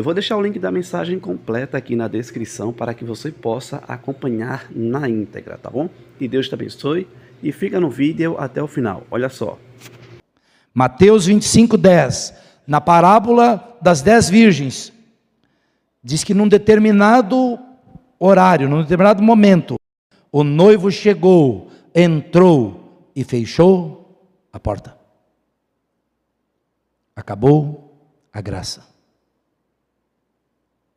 Eu vou deixar o link da mensagem completa aqui na descrição para que você possa acompanhar na íntegra, tá bom? Que Deus te abençoe e fica no vídeo até o final. Olha só. Mateus 25:10, na parábola das 10 virgens, diz que num determinado horário, num determinado momento, o noivo chegou, entrou e fechou a porta. Acabou a graça.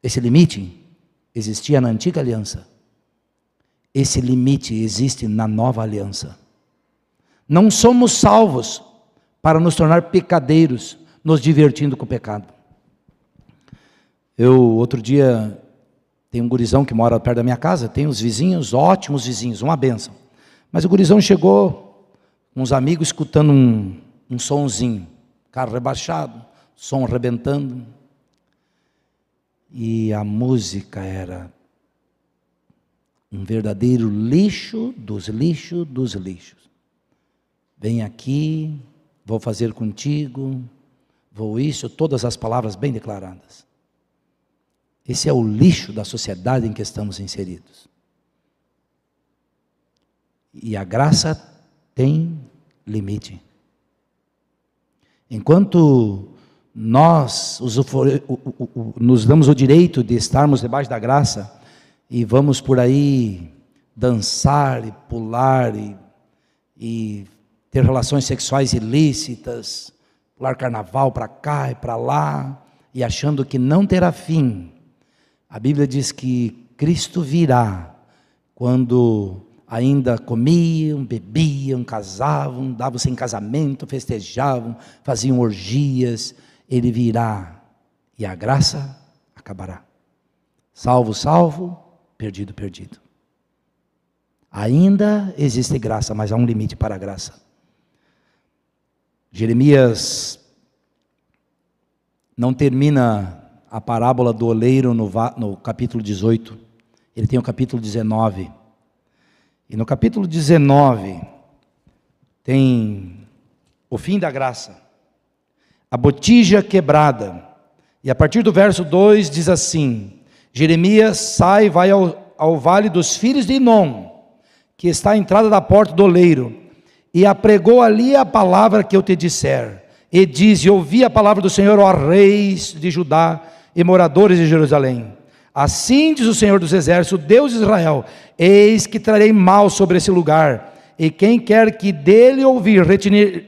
Esse limite existia na antiga aliança. Esse limite existe na nova aliança. Não somos salvos para nos tornar pecadeiros, nos divertindo com o pecado. Outro dia, tem um gurizão que mora perto da minha casa, tem uns vizinhos, ótimos vizinhos, uma bênção. Mas o gurizão chegou, uns amigos escutando um sonzinho, carro rebaixado, som arrebentando. E a música era um verdadeiro lixo dos lixos dos lixos. Vem aqui, vou fazer contigo, vou isso, todas as palavras bem declaradas. Esse é o lixo da sociedade em que estamos inseridos. E a graça tem limite. Enquanto nós nos damos o direito de estarmos debaixo da graça e vamos por aí dançar e pular e ter relações sexuais ilícitas, pular carnaval para cá e para lá, e achando que não terá fim. A Bíblia diz que Cristo virá quando ainda comiam, bebiam, casavam, davam-se em casamento, festejavam, faziam orgias. Ele virá e a graça acabará. Salvo, salvo, perdido, perdido. Ainda existe graça, mas há um limite para a graça. Jeremias não termina a parábola do oleiro no capítulo 18. Ele tem o capítulo 19. E no capítulo 19 tem o fim da graça. A botija quebrada. E a partir do verso 2 diz assim: Jeremias sai e vai ao vale dos filhos de Inom, que está à entrada da porta do oleiro, e apregou ali a palavra que eu te disser. E diz: e ouvi a palavra do Senhor, ó reis de Judá e moradores de Jerusalém. Assim diz o Senhor dos Exércitos, o Deus de Israel: eis que trarei mal sobre esse lugar, e quem quer que dele ouvir,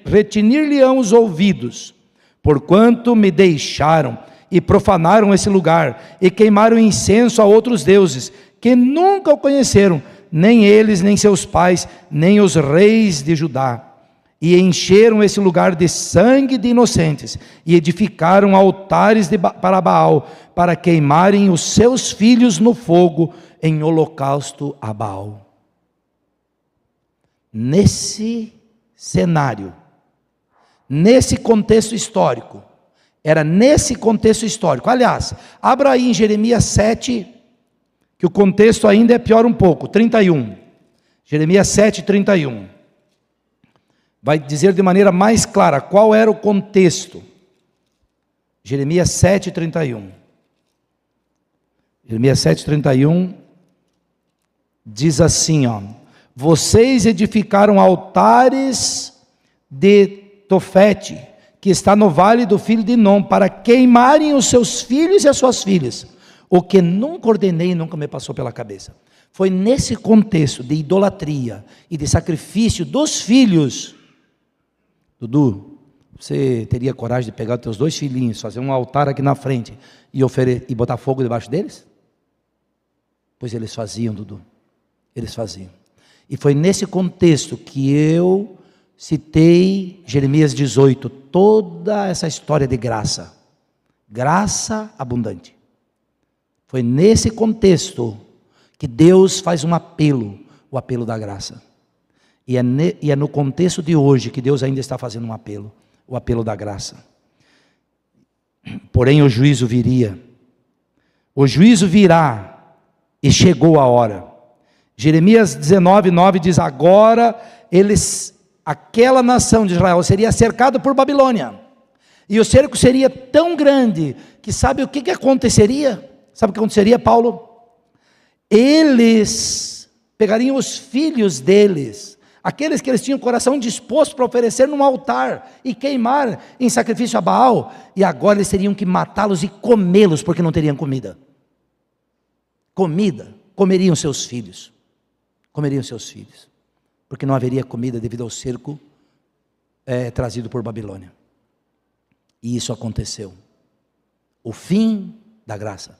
retinir-lhe-ão os ouvidos. Porquanto me deixaram e profanaram esse lugar, e queimaram incenso a outros deuses, que nunca o conheceram, nem eles, nem seus pais, nem os reis de Judá. E encheram esse lugar de sangue de inocentes, e edificaram altares para Baal, para queimarem os seus filhos no fogo, em holocausto a Baal. Nesse cenário, nesse contexto histórico, era nesse contexto histórico. Aliás, abra aí em Jeremias 7, que o contexto ainda é pior um pouco, 31. Jeremias 7, 31. Vai dizer de maneira mais clara qual era o contexto. Jeremias 7, 31. Jeremias 7, 31 diz assim, ó: vocês edificaram altares de Tofete, que está no vale do filho de Inom, para queimarem os seus filhos e as suas filhas, o que nunca ordenei e nunca me passou pela cabeça. Foi nesse contexto de idolatria e de sacrifício dos filhos. Dudu, você teria coragem de pegar os teus 2 filhinhos, fazer um altar aqui na frente e botar fogo debaixo deles? Pois eles faziam, Dudu, eles faziam. E foi nesse contexto que eu citei Jeremias 18, toda essa história de graça, graça abundante. Foi nesse contexto que Deus faz um apelo, o apelo da graça. E é no contexto de hoje que Deus ainda está fazendo um apelo, o apelo da graça. Porém o juízo viria, o juízo virá, e chegou a hora. Jeremias 19, 9 diz: agora aquela nação de Israel seria cercada por Babilônia, E o cerco seria tão grande, que sabe o que aconteceria? Sabe o que aconteceria, Paulo? Eles pegariam os filhos deles, aqueles que eles tinham o coração disposto para oferecer num altar, e queimar em sacrifício a Baal, e agora eles teriam que matá-los e comê-los, porque não teriam comida. Comeriam seus filhos, porque não haveria comida devido ao cerco trazido por Babilônia. E isso aconteceu. O fim da graça.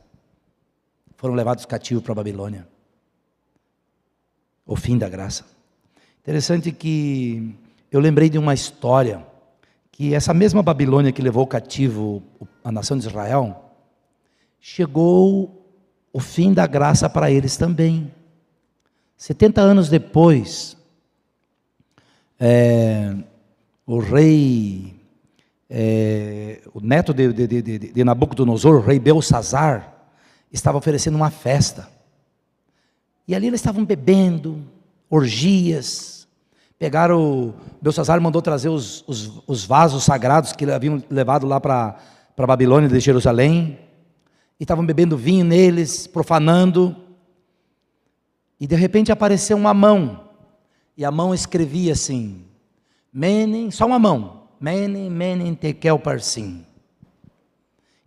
Foram levados cativos para a Babilônia. O fim da graça. Interessante que eu lembrei de uma história, que essa mesma Babilônia que levou cativo a nação de Israel, chegou o fim da graça para eles também. 70 anos depois, o rei, o neto de Nabucodonosor, o rei Belsazar, estava oferecendo uma festa, e ali eles estavam bebendo, orgias, Belsazar mandou trazer os vasos sagrados que haviam levado lá para a Babilônia de Jerusalém, e estavam bebendo vinho neles, profanando, e de repente apareceu uma mão, e a mão escrevia assim, Menem, só uma mão, Menem, Menem, Tekel, Parsim,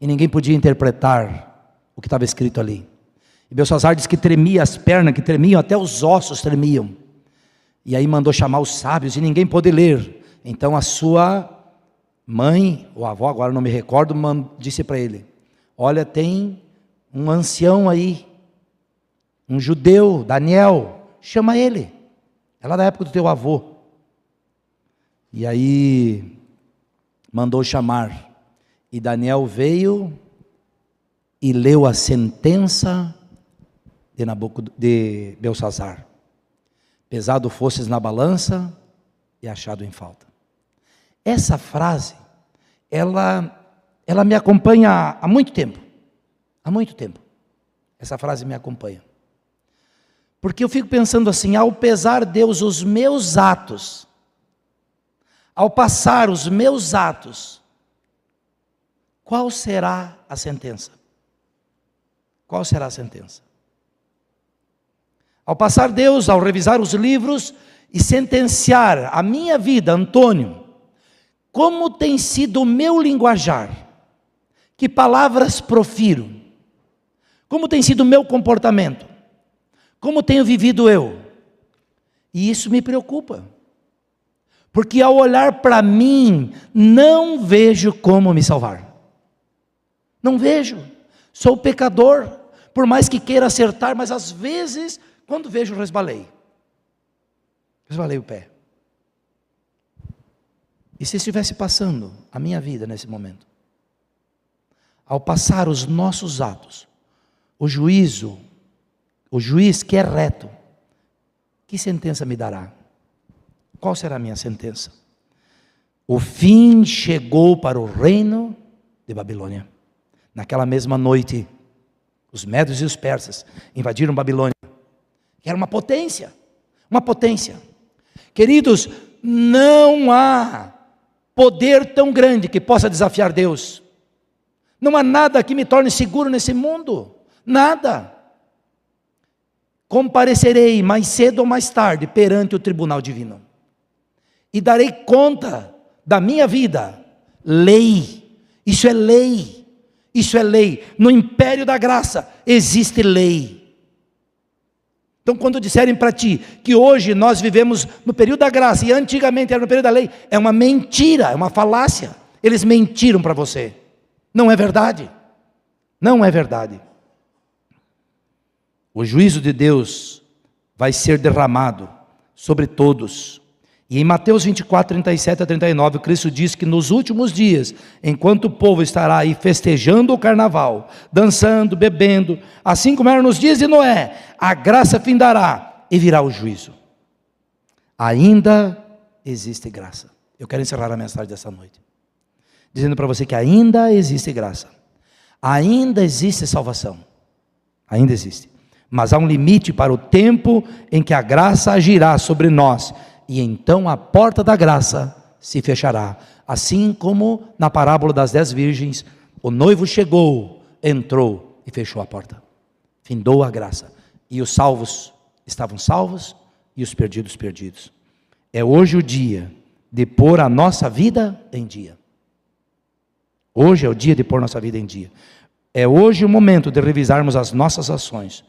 e ninguém podia interpretar o que estava escrito ali. E Belsazar disse que tremia as pernas, que tremiam, até os ossos tremiam, e aí mandou chamar os sábios, e ninguém pôde ler. Então a sua mãe, ou avó, agora não me recordo, disse para ele, olha, tem um ancião aí, um judeu, Daniel, chama ele, é lá da época do teu avô. E aí mandou chamar, e Daniel veio e leu a sentença de Belsazar. Pesado fosses na balança e achado em falta. Essa frase, ela me acompanha há muito tempo. Há muito tempo. Essa frase me acompanha. Porque eu fico pensando assim, ao pesar Deus os meus atos, ao passar os meus atos, qual será a sentença? Qual será a sentença? Ao passar Deus, ao revisar os livros e sentenciar a minha vida, Antônio, como tem sido o meu linguajar? Que palavras profiro? Como tem sido o meu comportamento? Como tenho vivido eu? E isso me preocupa. Porque ao olhar para mim, não vejo como me salvar. Não vejo. Sou pecador, por mais que queira acertar, mas às vezes, quando vejo, resbalei o pé. E se estivesse passando a minha vida nesse momento, ao passar os nossos atos, o juiz que é reto, que sentença me dará? Qual será a minha sentença? O fim chegou para o reino de Babilônia. Naquela mesma noite, os médios e os persas invadiram Babilônia, que era uma potência. Queridos, não há poder tão grande que possa desafiar Deus. Não há nada que me torne seguro nesse mundo. Nada. Comparecerei mais cedo ou mais tarde perante o tribunal divino. E darei conta da minha vida. Lei. Isso é lei. Isso é lei. No império da graça existe lei. Então quando disserem para ti que hoje nós vivemos no período da graça e antigamente era no período da lei, é uma mentira, é uma falácia. Eles mentiram para você. Não é verdade. Não é verdade. O juízo de Deus vai ser derramado sobre todos. E em Mateus 24, 37 a 39, Cristo diz que nos últimos dias, enquanto o povo estará aí festejando o carnaval, dançando, bebendo, assim como era nos dias de Noé, a graça findará e virá o juízo. Ainda existe graça. Eu quero encerrar a mensagem dessa noite, dizendo para você que ainda existe graça. Ainda existe salvação. Ainda existe. Mas há um limite para o tempo em que a graça agirá sobre nós. E então a porta da graça se fechará. Assim como na parábola das 10 virgens, o noivo chegou, entrou e fechou a porta. Findou a graça. E os salvos estavam salvos e os perdidos, perdidos. É hoje o dia de pôr a nossa vida em dia. Hoje é o dia de pôr nossa vida em dia. É hoje o momento de revisarmos as nossas ações.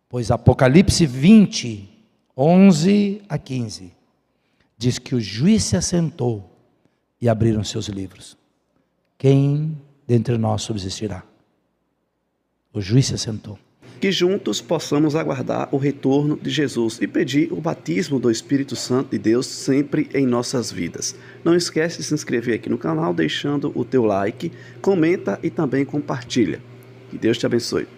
Pois Apocalipse 20, 11 a 15, diz que o juiz se assentou e abriram seus livros. Quem dentre nós subsistirá? O juiz se assentou. Que juntos possamos aguardar o retorno de Jesus e pedir o batismo do Espírito Santo de Deus sempre em nossas vidas. Não esquece de se inscrever aqui no canal, deixando o teu like, comenta e também compartilha. Que Deus te abençoe.